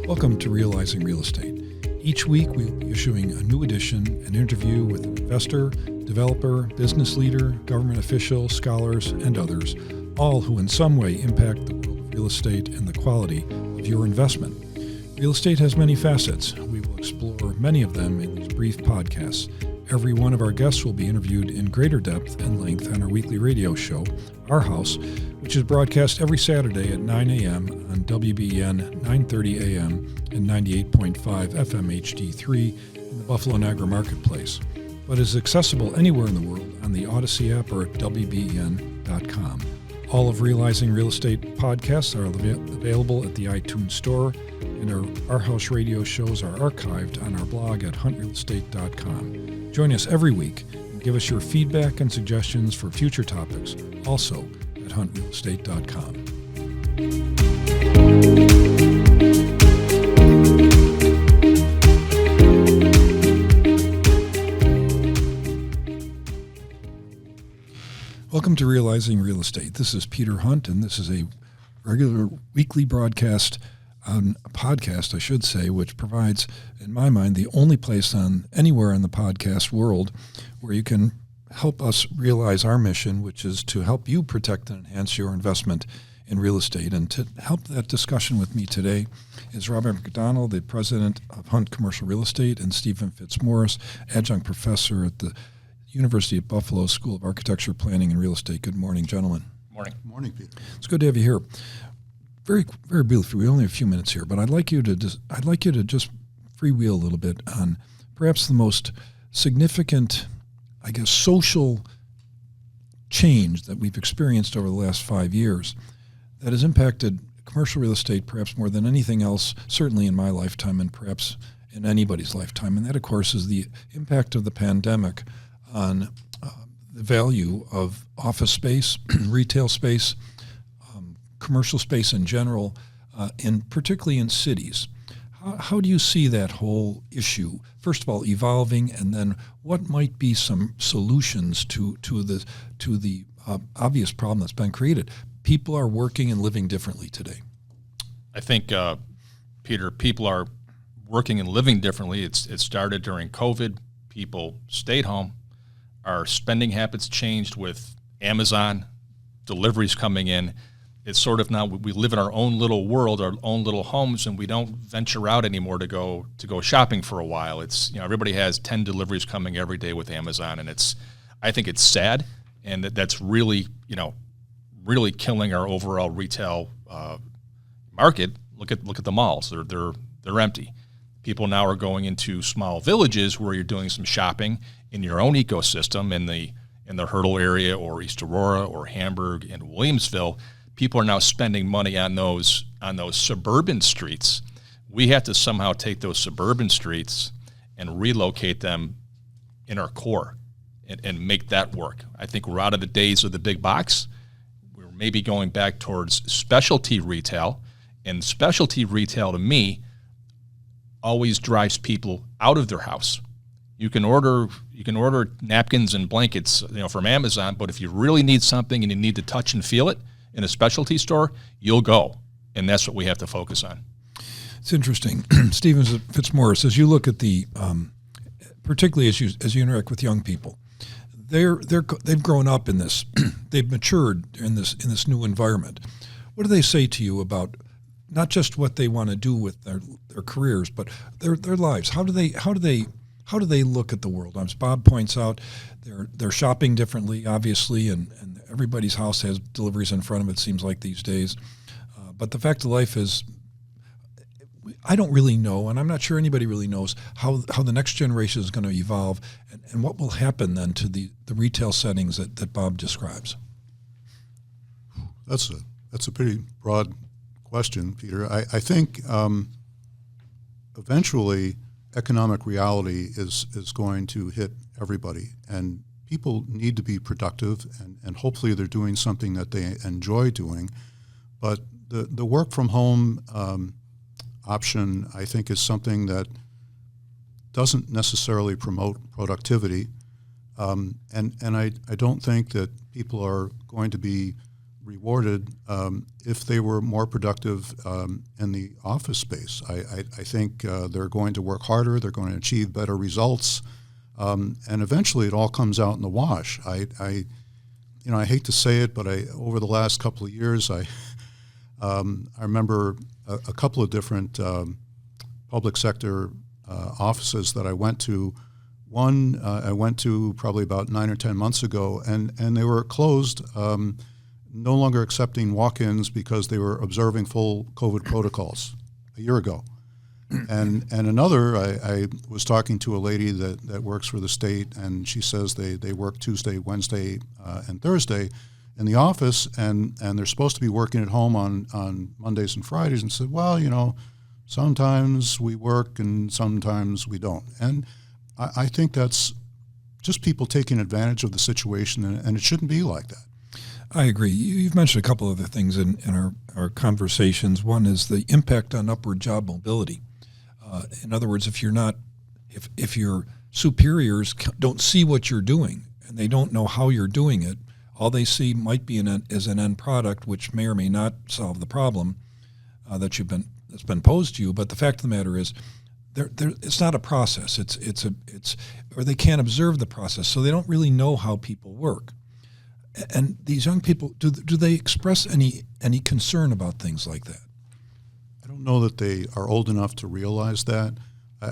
Welcome to Realizing Real Estate. Each week we will be issuing a new edition, an interview with an investor, developer, business leader, government official, scholars, and others, all who in some way impact the world of real estate and the quality of your investment. Real estate has many facets. We will explore many of them in these brief podcasts. Every one of our guests will be interviewed in greater depth and length on our weekly radio show, Our House, which is broadcast every Saturday at 9 a.m. on WBEN 9:30 a.m. and 98.5 FM HD3 in the Buffalo Niagara Marketplace, but is accessible anywhere in the world on the Odyssey app or at WBEN.com. All of Realizing Real Estate podcasts are available at the iTunes Store, and our House radio shows are archived on our blog at huntrealestate.com. Join us every week and give us your feedback and suggestions for future topics, also at huntrealestate.com. Welcome to Realizing Real Estate. This is Peter Hunt, and this is a regular weekly podcast, I should say, which provides, in my mind, the only place anywhere in the podcast world where you can help us realize our mission, which is to help you protect and enhance your investment in real estate. And to help that discussion with me today is Robert McDonnell, the president of Hunt Commercial Real Estate, and Stephen Fitzmaurice, adjunct professor at the University of Buffalo School of Architecture, Planning, and Real Estate. Good morning, gentlemen. Morning. Morning, Peter. It's good to have you here. Very, very briefly, we only have a few minutes here, but I'd like you to just freewheel a little bit on perhaps the most significant, I guess, social change that we've experienced over the last 5 years that has impacted commercial real estate perhaps more than anything else, certainly in my lifetime and perhaps in anybody's lifetime. And that, of course, is the impact of the pandemic on the value of office space, retail space, commercial space in general, and particularly in cities. How do you see that whole issue, first of all, evolving, and then what might be some solutions to the obvious problem that's been created? People are working and living differently today. I think, Peter, people are working and living differently. It started during COVID. People stayed home. Our spending habits changed with Amazon, deliveries coming in. It's sort of now we live in our own little world, our own little homes, and we don't venture out anymore to go shopping for a while. It's, everybody has 10 deliveries coming every day with Amazon, and I think it's sad, and that's really really killing our overall retail market. Look at the malls; they're empty. People now are going into small villages where you're doing some shopping in your own ecosystem in the Hurdle area or East Aurora or Hamburg and Williamsville. People are now spending money on those suburban streets. We have to somehow take those suburban streets and relocate them in our core and make that work. I think we're out of the days of the big box. We're maybe going back towards specialty retail, and specialty retail to me always drives people out of their house. You can order napkins and blankets, from Amazon, but if you really need something and you need to touch and feel it in a specialty store, you'll go, and that's what we have to focus on. It's interesting, Stephen Fitzmaurice, as you look at the, particularly as you interact with young people, they've grown up in this, they've matured in this new environment. What do they say to you about not just what they want to do with their careers, but their lives? How do they look at the world? As Bob points out, they're shopping differently, obviously, and everybody's house has deliveries in front of it, seems like these days. But the fact of life is, I don't really know, and I'm not sure anybody really knows how the next generation is going to evolve and what will happen then to the retail settings that Bob describes. That's a pretty broad question, Peter. I think eventually economic reality is going to hit everybody, and people need to be productive, and hopefully they're doing something that they enjoy doing. But the work from home option, I think, is something that doesn't necessarily promote productivity, and I don't think that people are going to be rewarded if they were more productive in the office space. I think they're going to work harder. They're going to achieve better results, and eventually it all comes out in the wash. I hate to say it, but over the last couple of years, I remember a couple of different public sector offices that I went to. One I went to probably about 9 or 10 months ago, and they were closed, no longer accepting walk-ins because they were observing full COVID protocols a year ago. And another, I was talking to a lady that works for the state, and she says they work Tuesday, Wednesday, and Thursday in the office, and they're supposed to be working at home on Mondays and Fridays, and said, well, sometimes we work and sometimes we don't. And I think that's just people taking advantage of the situation, and it shouldn't be like that. I agree. You've mentioned a couple other things in our conversations. One is the impact on upward job mobility. In other words, if your superiors don't see what you're doing and they don't know how you're doing it, all they see might be as an end product, which may or may not solve the problem that's been posed to you. But the fact of the matter is, it's not a process. Or they can't observe the process, so they don't really know how people work. And these young people, do they express any concern about things like that? I don't know that they are old enough to realize that.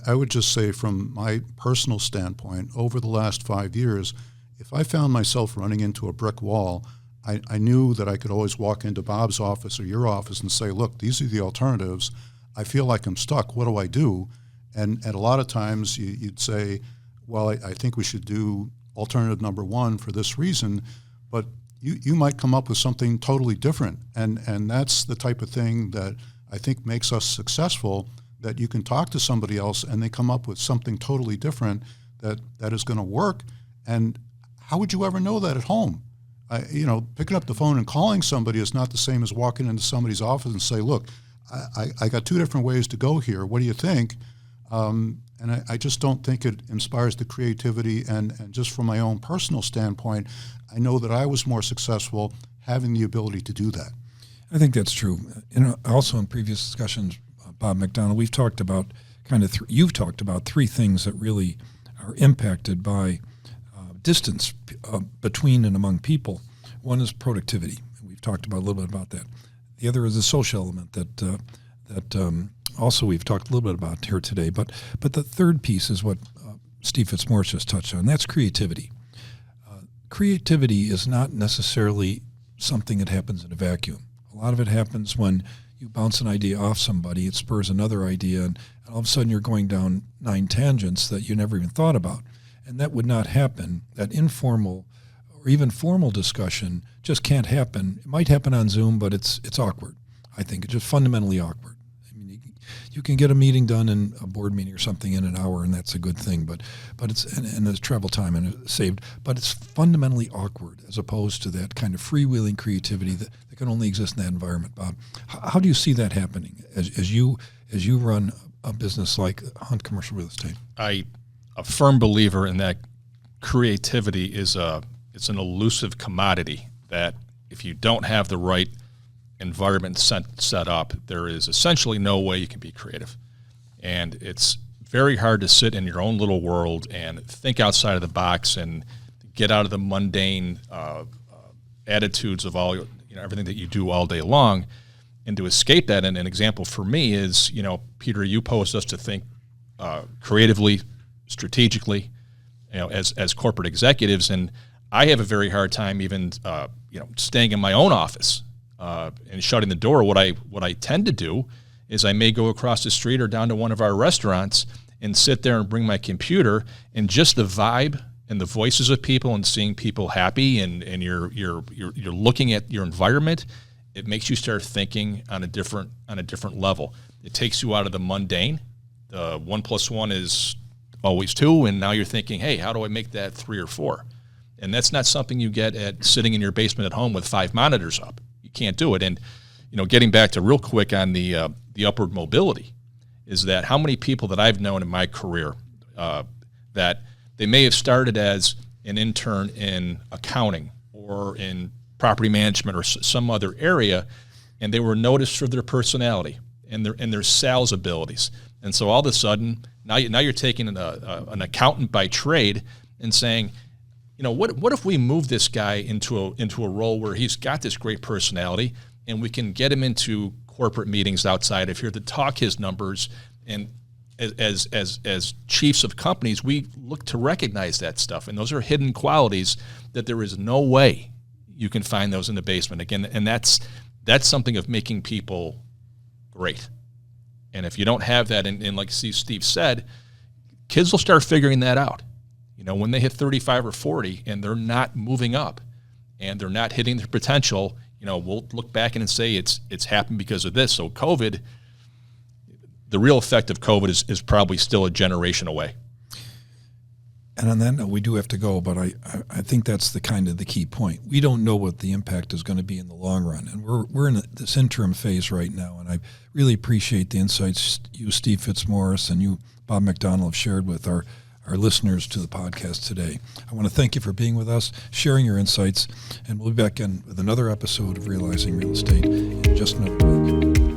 I would just say from my personal standpoint, over the last 5 years, if I found myself running into a brick wall, I knew that I could always walk into Bob's office or your office and say, look, these are the alternatives. I feel like I'm stuck. What do I do? And a lot of times you'd say, well, I think we should do alternative number one for this reason, but you might come up with something totally different. And that's the type of thing that I think makes us successful, that you can talk to somebody else and they come up with something totally different that is going to work. And how would you ever know that at home? Picking up the phone and calling somebody is not the same as walking into somebody's office and say, look, I got two different ways to go here. What do you think? And I just don't think it inspires the creativity. And just from my own personal standpoint, I know that I was more successful having the ability to do that. I think that's true. Also in previous discussions, Bob McDonnell, we've talked about you've talked about three things that really are impacted by distance between and among people. One is productivity. We've talked about a little bit about that. The other is the social element that also we've talked a little bit about here today. But the third piece is what Steve Fitzmaurice just touched on. That's creativity. Creativity is not necessarily something that happens in a vacuum. A lot of it happens when you bounce an idea off somebody, it spurs another idea, and all of a sudden you're going down 9 tangents that you never even thought about. And that would not happen. That informal or even formal discussion just can't happen. It might happen on Zoom, but it's awkward. I think it's just fundamentally awkward. I mean, you can get a meeting done in a board meeting or something in an hour, and that's a good thing. But it's and there's travel time and it's saved. But it's fundamentally awkward as opposed to that kind of freewheeling creativity that can only exist in that environment. Bob, how do you see that happening as you run a business like Hunt Commercial Real Estate? I'm a firm believer in that creativity it's an elusive commodity that if you don't have the right environment set up, there is essentially no way you can be creative. And it's very hard to sit in your own little world and think outside of the box and get out of the mundane attitudes of all everything that you do all day long, and to escape that. And an example for me is, Peter, you posed us to think creatively, strategically, as corporate executives, and I have a very hard time even staying in my own office and shutting the door. What I tend to do is I may go across the street or down to one of our restaurants and sit there and bring my computer, and just the vibe and the voices of people and seeing people happy and you're looking at your environment, it makes you start thinking on a different level. It takes you out of the mundane. 1 + 1 is always 2, and now you're thinking, hey, how do I make that 3 or 4? And that's not something you get at sitting in your basement at home with 5 monitors up. You can't do it. And getting back to real quick on the upward mobility, is that how many people that I've known in my career that they may have started as an intern in accounting or in property management or some other area, and they were noticed for their personality and their sales abilities. And so all of a sudden, now you're taking an accountant by trade and saying, what if we move this guy into a role where he's got this great personality, and we can get him into corporate meetings outside of here to talk his numbers. And as chiefs of companies, we look to recognize that stuff, and those are hidden qualities that there is no way you can find those in the basement again. And that's something of making people great. And if you don't have that, and like Steve said, kids will start figuring that out. When they hit 35 or 40 and they're not moving up and they're not hitting their potential, we'll look back and say it's happened because of this. So COVID, the real effect of COVID is probably still a generation away. And on that note, we do have to go, but I think that's the key point. We don't know what the impact is going to be in the long run, and we're in this interim phase right now. And I really appreciate the insights you, Steve Fitzmaurice, and you, Bob McDonnell, have shared with our listeners to the podcast today. I want to thank you for being with us, sharing your insights, and we'll be back in with another episode of Realizing Real Estate in just another week.